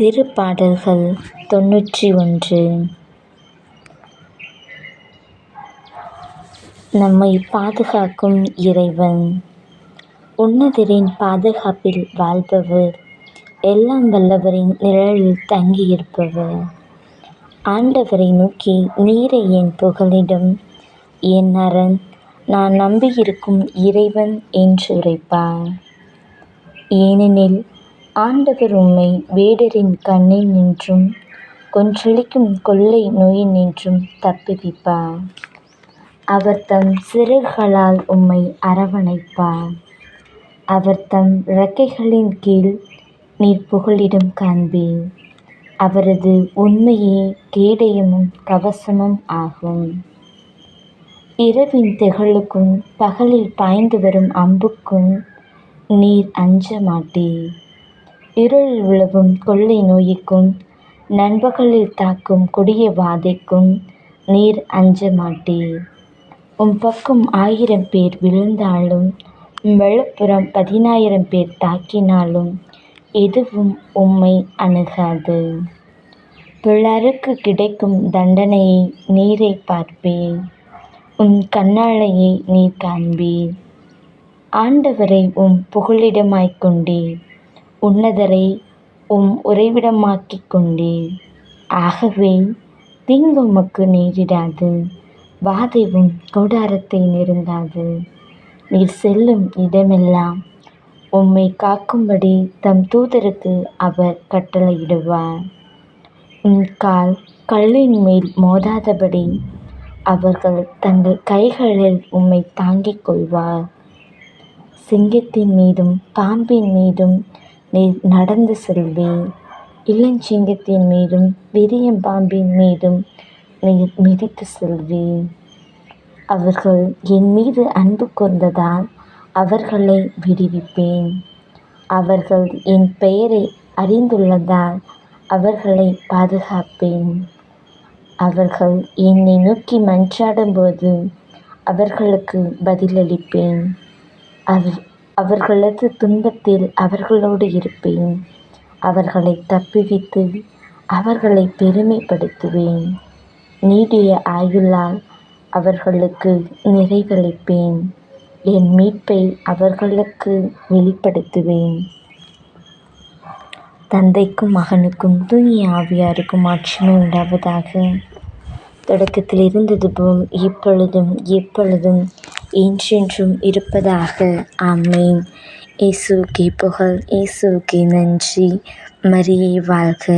திருப்பாடல்கள் 91. நம்மை பாதுகாக்கும் இறைவன். உன்னதரின் பாதுகாப்பில் வாழ்பவர், எல்லாம் வல்லவரின் நிழலில் தங்கியிருப்பவர். ஆண்டவரை நோக்கி, நீரே என் புகலிடம், என் அரண், நான் நம்பியிருக்கும் இறைவன் என்று உரைப்பார். ஏனெனில் ஆண்டவர் உம்மை வேடரின் கண்ணினின்றும் கொன்றளிக்கும் கொள்ளை நோயினின்றும் தப்புவிப்பார். அவர் தம் சிறகுகளால் உம்மை அரவணைப்பார். அவர் தம் இறக்கைகளின் கீழ் நீர் புகலிடம் காண்பீர். அவரது உண்மையே கேடயமும் கவசமும் ஆகும். இரவின் திகழுக்கும் பகலில் பாய்ந்து வரும் அம்புக்கும் நீர் அஞ்ச மாட்டீர். இருளில் உலவும் கொள்ளை நோய்க்கும் நண்பகலில் தாக்கும் கொடிய வாதைக்கும் நீர் அஞ்ச மாட்டீர். உம் பக்கம் 1000 பேர் விழுந்தாலும், வலப்புறம் 10,000 பேர் தாக்கினாலும் எதுவும் உம்மை அணுகாது. பிறருக்கு கிடைக்கும் தண்டனையை நீரே பார்ப்பீர். உம் கண்ணாலேயே நீர் காண்பீர். ஆண்டவரை உம் புகலிடமாய்க் கொண்டீர். உன்னதரை உம் உறைவிடமாக்கிக் கொண்டீர். ஆகவே தீங்கு உமக்கு நேரிடாது, வாதை உம் கூடாரத்தை நெருங்காது. நீர் செல்லும் இடமெல்லாம் உம்மை காக்கும்படி தம் தூதருக்கு அவர் கட்டளையிடுவார். உம் கால் கல்லின் மேல் மோதாதபடி அவர்கள் தங்கள் கைகளில் உம்மை தாங்கிக் கொள்வார். சிங்கத்தின் மீதும் பாம்பின் மீதும் நீர் நடந்து செல்வீர். இளஞ்சிங்கத்தின் மீதும் விரியம்பாம்பின் மீதும் நீர் மிதித்து செல்வீர். அவர்கள் என் மீது அன்பு கூர்ந்ததால் அவர்களை விடுவிப்பேன். அவர்கள் என் பெயரை அறிந்துள்ளதால் அவர்களை பாதுகாப்பேன். அவர்கள் என்னை நோக்கி மன்றாடும்போது அவர்களுக்கு பதிலளிப்பேன். அவர்களது துன்பத்தில் அவர்களோடு இருப்பேன். அவர்களை தப்புவித்து அவர்களை பெருமைப்படுத்துவேன். நீடிய ஆயுளால் அவர்களுக்கு நிறைவளிப்பேன். என் மீட்பை அவர்களுக்கு வெளிப்படுத்துவேன். தந்தைக்கும் மகனுக்கும் தூய ஆவியாருக்கும் ஆட்சிமை உண்டாவதாக. தொடக்கத்தில் இருந்தது போல் இப்பொழுதும் எப்பொழுதும் என்றென்றும் இருப்பதாக. ஆமென். இயேசுவுக்கே புகழ், இயேசுவுக்கே நன்றி. மரியே வாழ்க.